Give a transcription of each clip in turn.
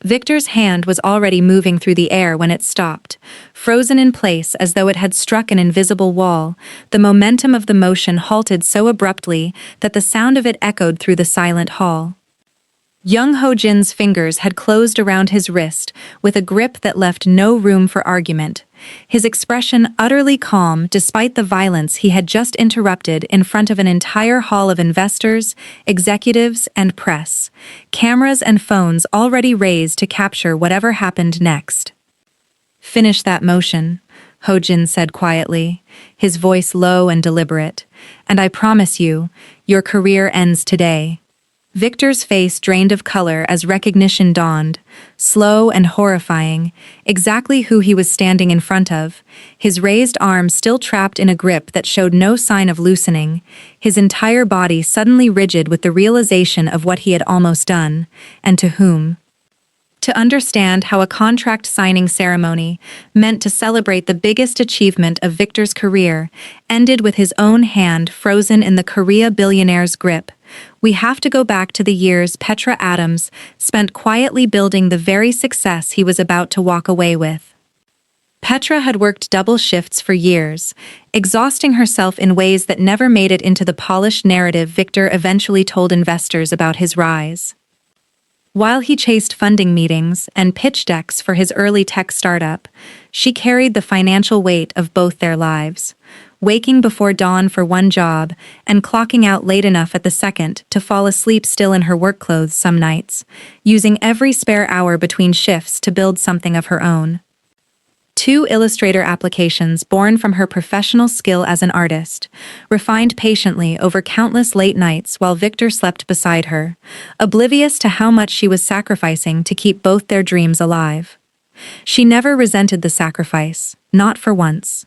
Victor's hand was already moving through the air when it stopped, frozen in place as though it had struck an invisible wall. The momentum of the motion halted so abruptly that the sound of it echoed through the silent hall. Young Ho-jin's fingers had closed around his wrist with a grip that left no room for argument, his expression utterly calm despite the violence he had just interrupted in front of an entire hall of investors, executives, and press, cameras and phones already raised to capture whatever happened next. "Finish that motion," Ho-jin said quietly, his voice low and deliberate, "and I promise you, your career ends today." Victor's face drained of color as recognition dawned, slow and horrifying, exactly who he was standing in front of, his raised arm still trapped in a grip that showed no sign of loosening, his entire body suddenly rigid with the realization of what he had almost done, and to whom. To understand how a contract signing ceremony, meant to celebrate the biggest achievement of Victor's career, ended with his own hand frozen in the Korea billionaire's grip, we have to go back to the years Petra Adams spent quietly building the very success he was about to walk away with. Petra had worked double shifts for years, exhausting herself in ways that never made it into the polished narrative Victor eventually told investors about his rise. While he chased funding meetings and pitch decks for his early tech startup, she carried the financial weight of both their lives, waking before dawn for one job and clocking out late enough at the second to fall asleep still in her work clothes some nights, using every spare hour between shifts to build something of her own. 2 Illustrator applications born from her professional skill as an artist, refined patiently over countless late nights while Victor slept beside her, oblivious to how much she was sacrificing to keep both their dreams alive. She never resented the sacrifice, not for once.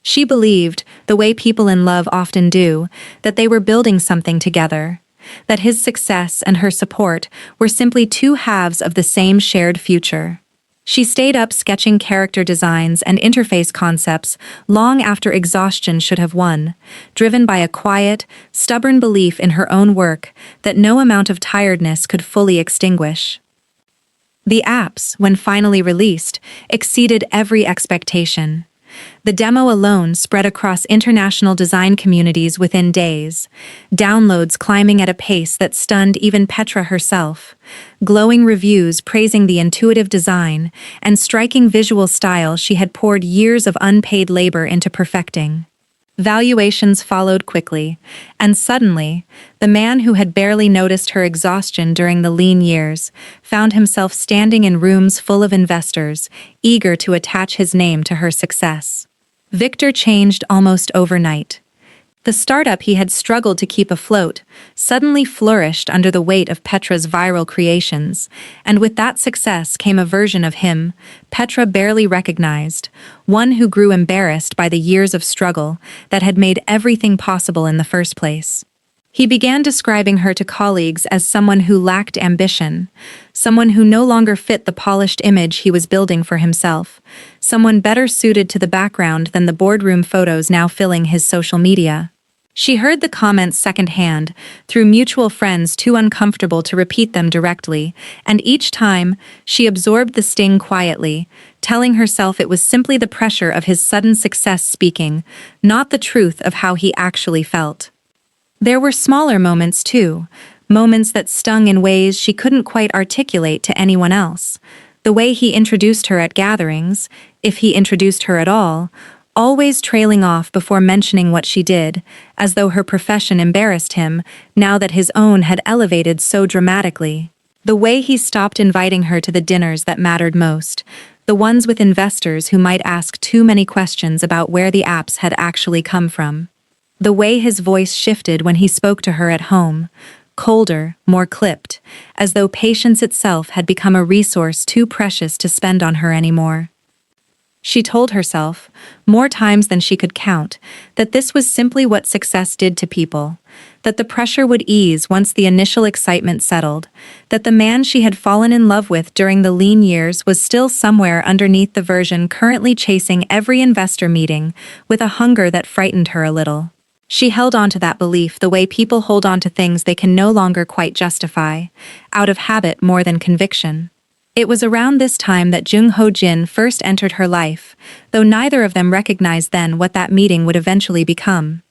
She believed, the way people in love often do, that they were building something together, that his success and her support were simply 2 halves of the same shared future. She stayed up sketching character designs and interface concepts long after exhaustion should have won, driven by a quiet, stubborn belief in her own work that no amount of tiredness could fully extinguish. The apps, when finally released, exceeded every expectation. The demo alone spread across international design communities within days, downloads climbing at a pace that stunned even Petra herself, glowing reviews praising the intuitive design and striking visual style she had poured years of unpaid labor into perfecting. Valuations followed quickly, and suddenly, the man who had barely noticed her exhaustion during the lean years found himself standing in rooms full of investors, eager to attach his name to her success. Victor changed almost overnight. The startup he had struggled to keep afloat suddenly flourished under the weight of Petra's viral creations, and with that success came a version of him Petra barely recognized, one who grew embarrassed by the years of struggle that had made everything possible in the first place. He began describing her to colleagues as someone who lacked ambition, someone who no longer fit the polished image he was building for himself, someone better suited to the background than the boardroom photos now filling his social media. She heard the comments secondhand, through mutual friends too uncomfortable to repeat them directly, and each time, she absorbed the sting quietly, telling herself it was simply the pressure of his sudden success speaking, not the truth of how he actually felt. There were smaller moments too, moments that stung in ways she couldn't quite articulate to anyone else. The way he introduced her at gatherings, if he introduced her at all, always trailing off before mentioning what she did, as though her profession embarrassed him, now that his own had elevated so dramatically. The way he stopped inviting her to the dinners that mattered most, the ones with investors who might ask too many questions about where the apps had actually come from. The way his voice shifted when he spoke to her at home, colder, more clipped, as though patience itself had become a resource too precious to spend on her anymore. She told herself, more times than she could count, that this was simply what success did to people, that the pressure would ease once the initial excitement settled, that the man she had fallen in love with during the lean years was still somewhere underneath the version currently chasing every investor meeting with a hunger that frightened her a little. She held on to that belief the way people hold on to things they can no longer quite justify, out of habit more than conviction. It was around this time that Jung Ho-jin first entered her life, though neither of them recognized then what that meeting would eventually become.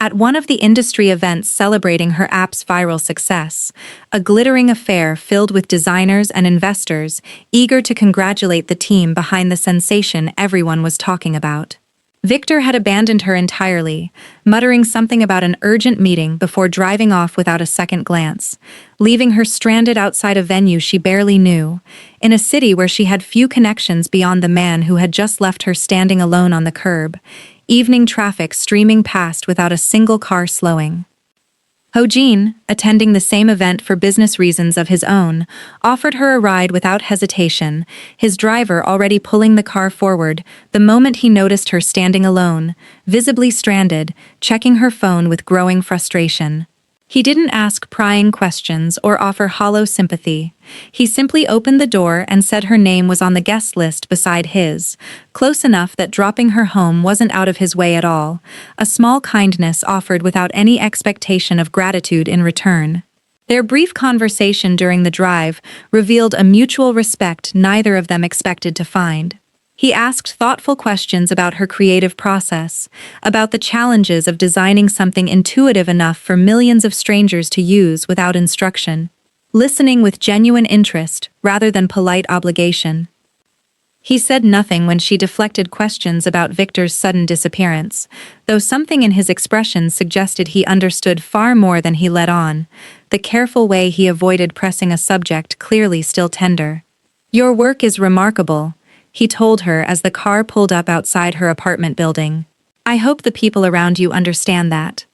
At one of the industry events celebrating her app's viral success, a glittering affair filled with designers and investors eager to congratulate the team behind the sensation everyone was talking about. Victor had abandoned her entirely, muttering something about an urgent meeting before driving off without a second glance, leaving her stranded outside a venue she barely knew, in a city where she had few connections beyond the man who had just left her standing alone on the curb, evening traffic streaming past without a single car slowing. Ho-jin, attending the same event for business reasons of his own, offered her a ride without hesitation, his driver already pulling the car forward the moment he noticed her standing alone, visibly stranded, checking her phone with growing frustration. He didn't ask prying questions or offer hollow sympathy. He simply opened the door and said her name was on the guest list beside his, close enough that dropping her home wasn't out of his way at all, a small kindness offered without any expectation of gratitude in return. Their brief conversation during the drive revealed a mutual respect neither of them expected to find. He asked thoughtful questions about her creative process, about the challenges of designing something intuitive enough for millions of strangers to use without instruction, listening with genuine interest rather than polite obligation. He said nothing when she deflected questions about Victor's sudden disappearance, though something in his expression suggested he understood far more than he let on, the careful way he avoided pressing a subject clearly still tender. "Your work is remarkable," he told her as the car pulled up outside her apartment building. "I hope the people around you understand that."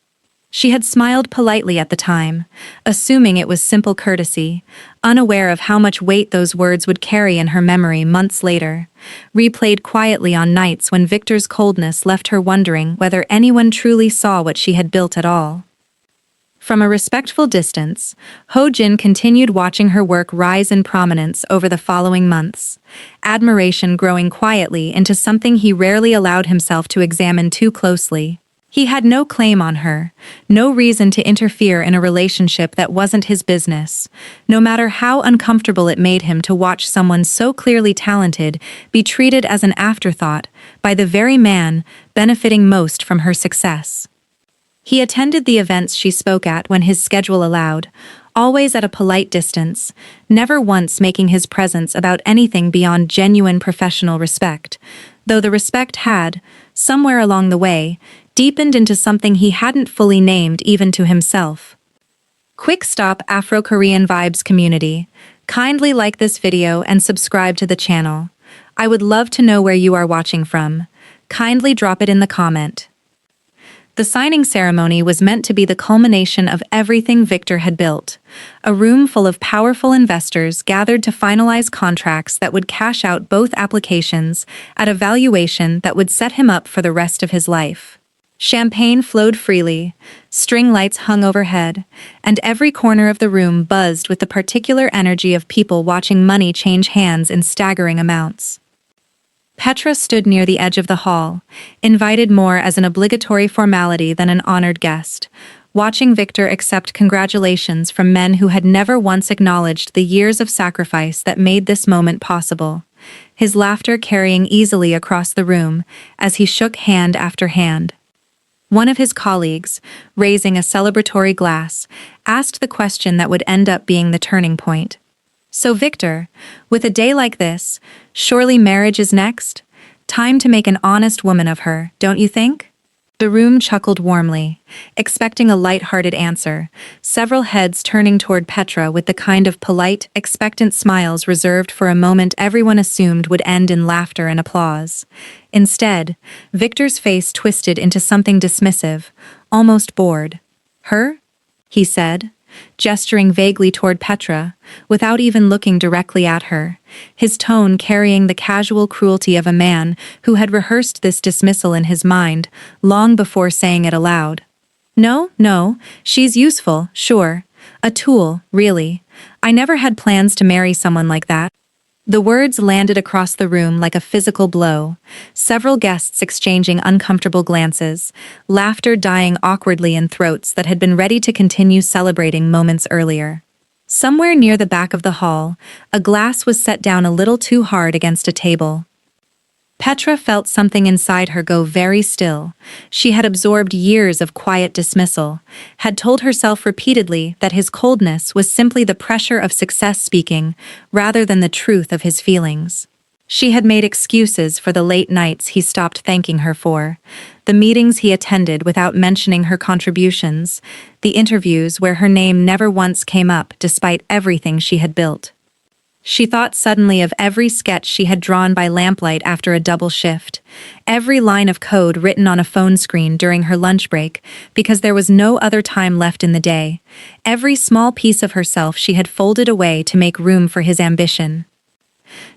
She had smiled politely at the time, assuming it was simple courtesy, unaware of how much weight those words would carry in her memory months later, replayed quietly on nights when Victor's coldness left her wondering whether anyone truly saw what she had built at all. From a respectful distance, Ho-jin continued watching her work rise in prominence over the following months, admiration growing quietly into something he rarely allowed himself to examine too closely. He had no claim on her, no reason to interfere in a relationship that wasn't his business, no matter how uncomfortable it made him to watch someone so clearly talented be treated as an afterthought by the very man benefiting most from her success. He attended the events she spoke at when his schedule allowed, always at a polite distance, never once making his presence about anything beyond genuine professional respect, though the respect had, somewhere along the way, deepened into something he hadn't fully named even to himself. Quick stop Afro-Korean Vibes community. Kindly like this video and subscribe to the channel. I would love to know where you are watching from. Kindly drop it in the comment. The signing ceremony was meant to be the culmination of everything Victor had built. A room full of powerful investors gathered to finalize contracts that would cash out both applications at a valuation that would set him up for the rest of his life. Champagne flowed freely, string lights hung overhead, and every corner of the room buzzed with the particular energy of people watching money change hands in staggering amounts. Petra stood near the edge of the hall, invited more as an obligatory formality than an honored guest, watching Victor accept congratulations from men who had never once acknowledged the years of sacrifice that made this moment possible, his laughter carrying easily across the room as he shook hand after hand. One of his colleagues, raising a celebratory glass, asked the question that would end up being the turning point. "So Victor, with a day like this, surely marriage is next? Time to make an honest woman of her, don't you think?" The room chuckled warmly, expecting a light-hearted answer, several heads turning toward Petra with the kind of polite, expectant smiles reserved for a moment everyone assumed would end in laughter and applause. Instead, Victor's face twisted into something dismissive, almost bored. "Her?" he said, gesturing vaguely toward Petra, without even looking directly at her, his tone carrying the casual cruelty of a man who had rehearsed this dismissal in his mind long before saying it aloud. No, she's useful, sure. A tool, really. I never had plans to marry someone like that." The words landed across the room like a physical blow, several guests exchanging uncomfortable glances, laughter dying awkwardly in throats that had been ready to continue celebrating moments earlier. Somewhere near the back of the hall, a glass was set down a little too hard against a table. Petra felt something inside her go very still. She had absorbed years of quiet dismissal, had told herself repeatedly that his coldness was simply the pressure of success speaking, rather than the truth of his feelings. She had made excuses for the late nights he stopped thanking her for, the meetings he attended without mentioning her contributions, the interviews where her name never once came up despite everything she had built. She thought suddenly of every sketch she had drawn by lamplight after a double shift, every line of code written on a phone screen during her lunch break because there was no other time left in the day, every small piece of herself she had folded away to make room for his ambition.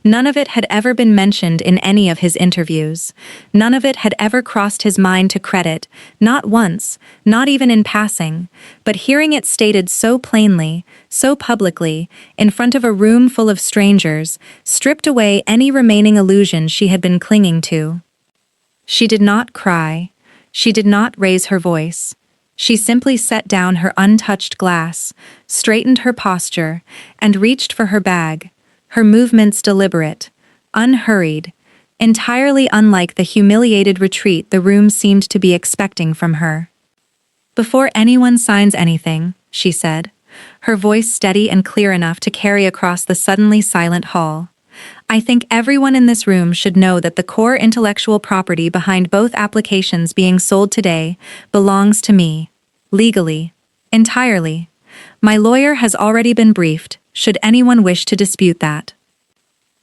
None of it had ever been mentioned in any of his interviews. None of it had ever crossed his mind to credit, not once, not even in passing, but hearing it stated so plainly, so publicly, in front of a room full of strangers, stripped away any remaining illusion she had been clinging to. She did not cry. She did not raise her voice. She simply set down her untouched glass, straightened her posture, and reached for her bag. Her movements deliberate, unhurried, entirely unlike the humiliated retreat the room seemed to be expecting from her. "Before anyone signs anything," she said, her voice steady and clear enough to carry across the suddenly silent hall, "I think everyone in this room should know that the core intellectual property behind both applications being sold today belongs to me, legally, entirely. My lawyer has already been briefed, should anyone wish to dispute that."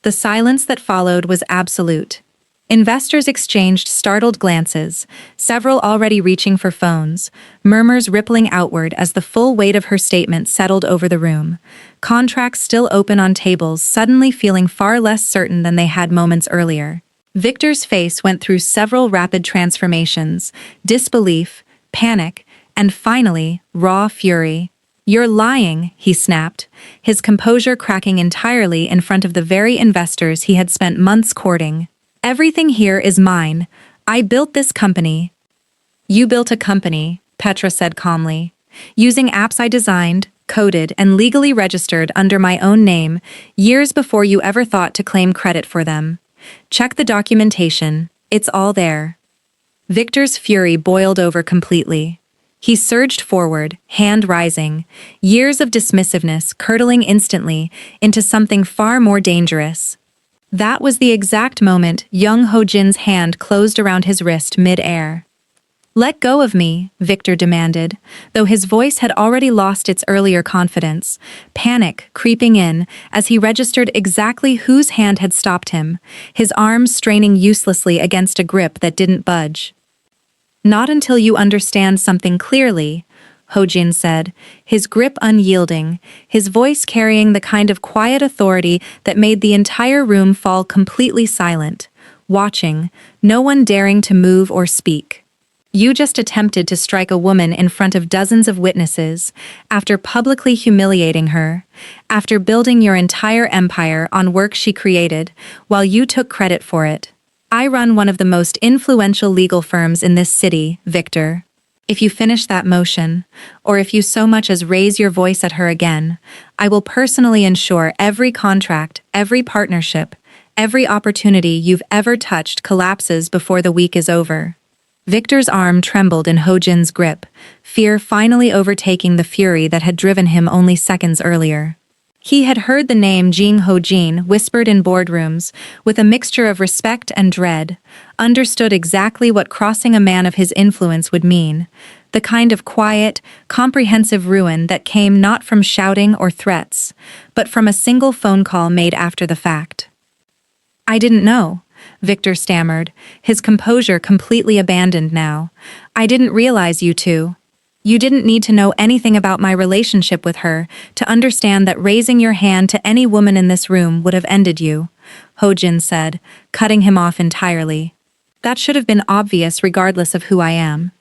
The silence that followed was absolute. Investors exchanged startled glances, several already reaching for phones, murmurs rippling outward as the full weight of her statement settled over the room, contracts still open on tables suddenly feeling far less certain than they had moments earlier. Victor's face went through several rapid transformations: disbelief, panic, and finally, raw fury. "You're lying," he snapped, his composure cracking entirely in front of the very investors he had spent months courting. "Everything here is mine. I built this company." "You built a company," Petra said calmly, "using apps I designed, coded, and legally registered under my own name, years before you ever thought to claim credit for them. Check the documentation. It's all there." Victor's fury boiled over completely. He surged forward, hand rising, years of dismissiveness curdling instantly into something far more dangerous. That was the exact moment young Ho-jin's hand closed around his wrist mid-air. "Let go of me," Victor demanded, though his voice had already lost its earlier confidence, panic creeping in as he registered exactly whose hand had stopped him, his arms straining uselessly against a grip that didn't budge. "Not until you understand something clearly," Ho-jin said, his grip unyielding, his voice carrying the kind of quiet authority that made the entire room fall completely silent, watching, no one daring to move or speak. "You just attempted to strike a woman in front of dozens of witnesses, after publicly humiliating her, after building your entire empire on work she created, while you took credit for it. I run one of the most influential legal firms in this city, Victor. If you finish that motion, or if you so much as raise your voice at her again, I will personally ensure every contract, every partnership, every opportunity you've ever touched collapses before the week is over." Victor's arm trembled in Ho-jin's grip, fear finally overtaking the fury that had driven him only seconds earlier. He had heard the name Jing Ho-jin whispered in boardrooms, with a mixture of respect and dread, understood exactly what crossing a man of his influence would mean, the kind of quiet, comprehensive ruin that came not from shouting or threats, but from a single phone call made after the fact. "I didn't know," Victor stammered, his composure completely abandoned now. "I didn't realize you two. You didn't need to know anything about my relationship with her to understand that raising your hand to any woman in this room would have ended you," Ho-jin said, cutting him off entirely. "That should have been obvious regardless of who I am."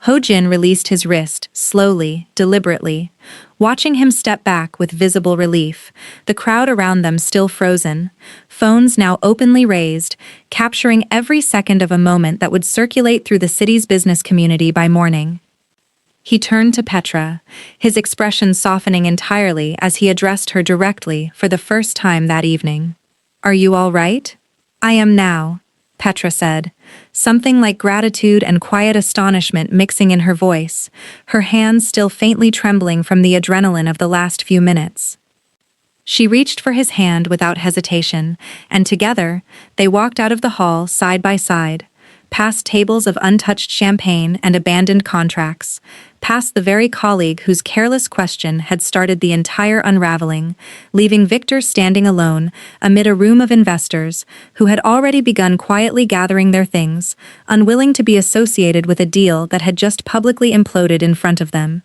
Ho-jin released his wrist, slowly, deliberately, watching him step back with visible relief, the crowd around them still frozen, phones now openly raised, capturing every second of a moment that would circulate through the city's business community by morning. He turned to Petra, his expression softening entirely as he addressed her directly for the first time that evening. "Are you all right?" "I am now," Petra said, something like gratitude and quiet astonishment mixing in her voice, her hands still faintly trembling from the adrenaline of the last few minutes. She reached for his hand without hesitation, and together, they walked out of the hall side by side, past tables of untouched champagne and abandoned contracts, past the very colleague whose careless question had started the entire unraveling, leaving Victor standing alone amid a room of investors who had already begun quietly gathering their things, unwilling to be associated with a deal that had just publicly imploded in front of them.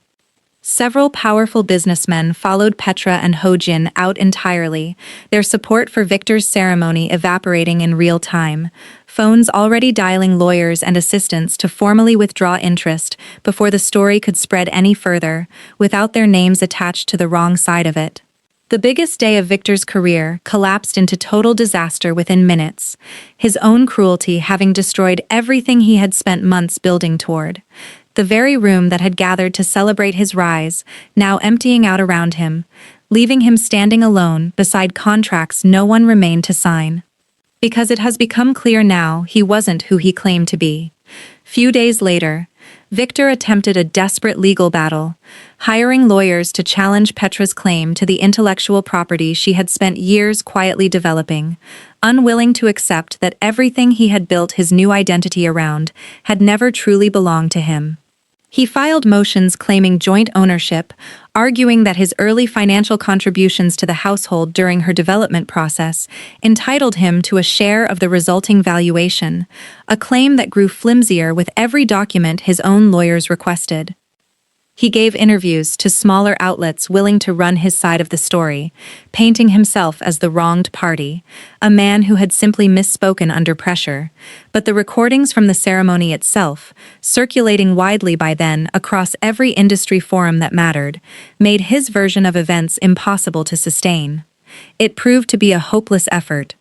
Several powerful businessmen followed Petra and Ho-jin out entirely, their support for Victor's ceremony evaporating in real time, phones already dialing lawyers and assistants to formally withdraw interest before the story could spread any further, without their names attached to the wrong side of it. The biggest day of Victor's career collapsed into total disaster within minutes, his own cruelty having destroyed everything he had spent months building toward. The very room that had gathered to celebrate his rise, now emptying out around him, leaving him standing alone beside contracts no one remained to sign. Because it has become clear now he wasn't who he claimed to be. Few days later, Victor attempted a desperate legal battle, hiring lawyers to challenge Petra's claim to the intellectual property she had spent years quietly developing, unwilling to accept that everything he had built his new identity around had never truly belonged to him. He filed motions claiming joint ownership, arguing that his early financial contributions to the household during her development process entitled him to a share of the resulting valuation, a claim that grew flimsier with every document his own lawyers requested. He gave interviews to smaller outlets willing to run his side of the story, painting himself as the wronged party, a man who had simply misspoken under pressure. But the recordings from the ceremony itself, circulating widely by then across every industry forum that mattered, made his version of events impossible to sustain. It proved to be a hopeless effort.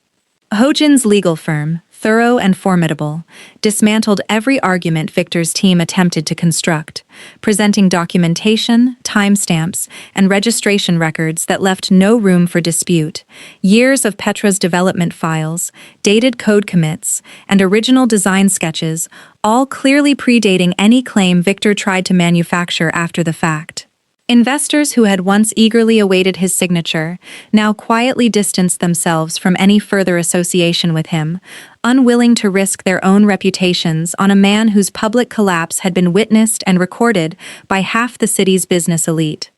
Ho-jin's legal firm, thorough and formidable, dismantled every argument Victor's team attempted to construct, presenting documentation, timestamps, and registration records that left no room for dispute, years of Petra's development files, dated code commits, and original design sketches, all clearly predating any claim Victor tried to manufacture after the fact. Investors who had once eagerly awaited his signature now quietly distanced themselves from any further association with him, unwilling to risk their own reputations on a man whose public collapse had been witnessed and recorded by half the city's business elite.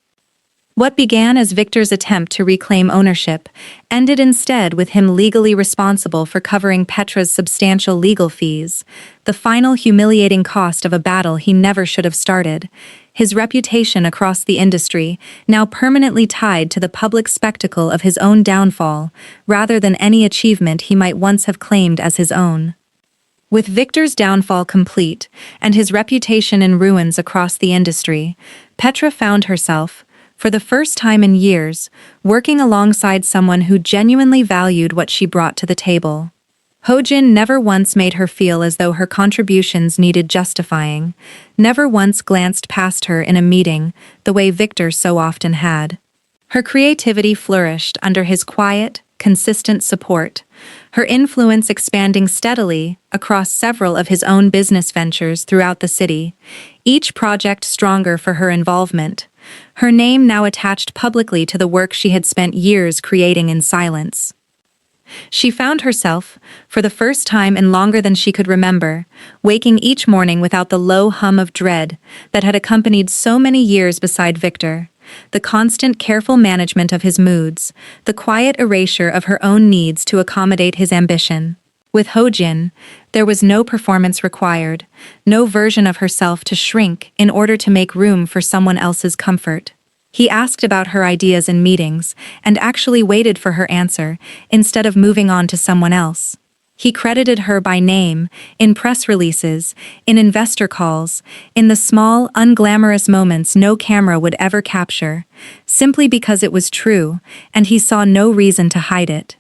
What began as Victor's attempt to reclaim ownership ended instead with him legally responsible for covering Petra's substantial legal fees, the final humiliating cost of a battle he never should have started, his reputation across the industry now permanently tied to the public spectacle of his own downfall rather than any achievement he might once have claimed as his own. With Victor's downfall complete and his reputation in ruins across the industry, Petra found herself, for the first time in years, working alongside someone who genuinely valued what she brought to the table. Ho-jin never once made her feel as though her contributions needed justifying, never once glanced past her in a meeting the way Victor so often had. Her creativity flourished under his quiet, consistent support, her influence expanding steadily across several of his own business ventures throughout the city, each project stronger for her involvement, her name now attached publicly to the work she had spent years creating in silence. She found herself, for the first time in longer than she could remember, waking each morning without the low hum of dread that had accompanied so many years beside Victor, the constant careful management of his moods, the quiet erasure of her own needs to accommodate his ambition. With Ho-jin, there was no performance required, no version of herself to shrink in order to make room for someone else's comfort. He asked about her ideas in meetings and actually waited for her answer instead of moving on to someone else. He credited her by name, in press releases, in investor calls, in the small, unglamorous moments no camera would ever capture, simply because it was true, and he saw no reason to hide it.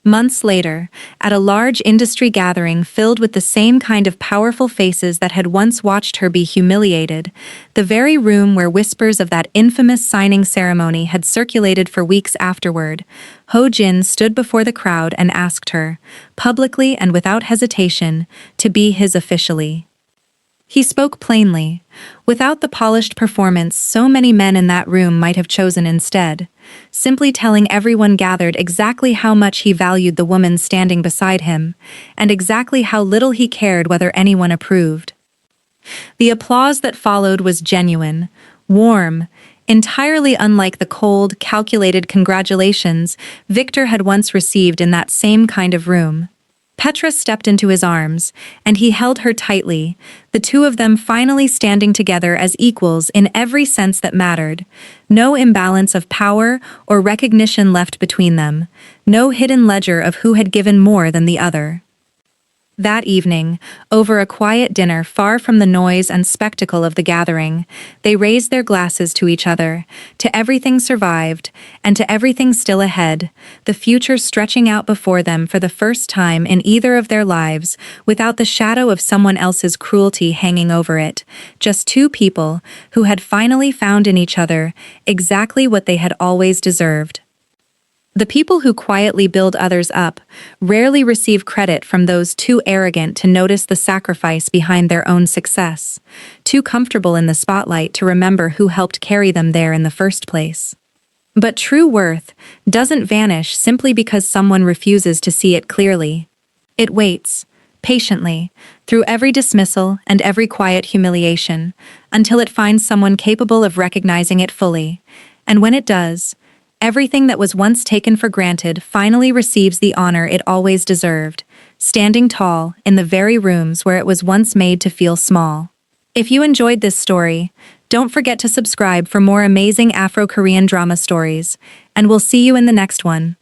Months later, at a large industry gathering filled with the same kind of powerful faces that had once watched her be humiliated, the very room where whispers of that infamous signing ceremony had circulated for weeks afterward, Ho Jin stood before the crowd and asked her, publicly and without hesitation, to be his officially. He spoke plainly, without the polished performance so many men in that room might have chosen instead, simply telling everyone gathered exactly how much he valued the woman standing beside him, and exactly how little he cared whether anyone approved. The applause that followed was genuine, warm, entirely unlike the cold, calculated congratulations Victor had once received in that same kind of room. Petra stepped into his arms, and he held her tightly, the two of them finally standing together as equals in every sense that mattered. No imbalance of power or recognition left between them, no hidden ledger of who had given more than the other. That evening, over a quiet dinner far from the noise and spectacle of the gathering, they raised their glasses to each other, to everything survived, and to everything still ahead, the future stretching out before them for the first time in either of their lives, without the shadow of someone else's cruelty hanging over it, just two people who had finally found in each other exactly what they had always deserved. The people who quietly build others up rarely receive credit from those too arrogant to notice the sacrifice behind their own success, too comfortable in the spotlight to remember who helped carry them there in the first place. But true worth doesn't vanish simply because someone refuses to see it clearly. It waits, patiently, through every dismissal and every quiet humiliation, until it finds someone capable of recognizing it fully. And when it does, everything that was once taken for granted finally receives the honor it always deserved, standing tall in the very rooms where it was once made to feel small. If you enjoyed this story, don't forget to subscribe for more amazing Afro-Korean drama stories, and we'll see you in the next one.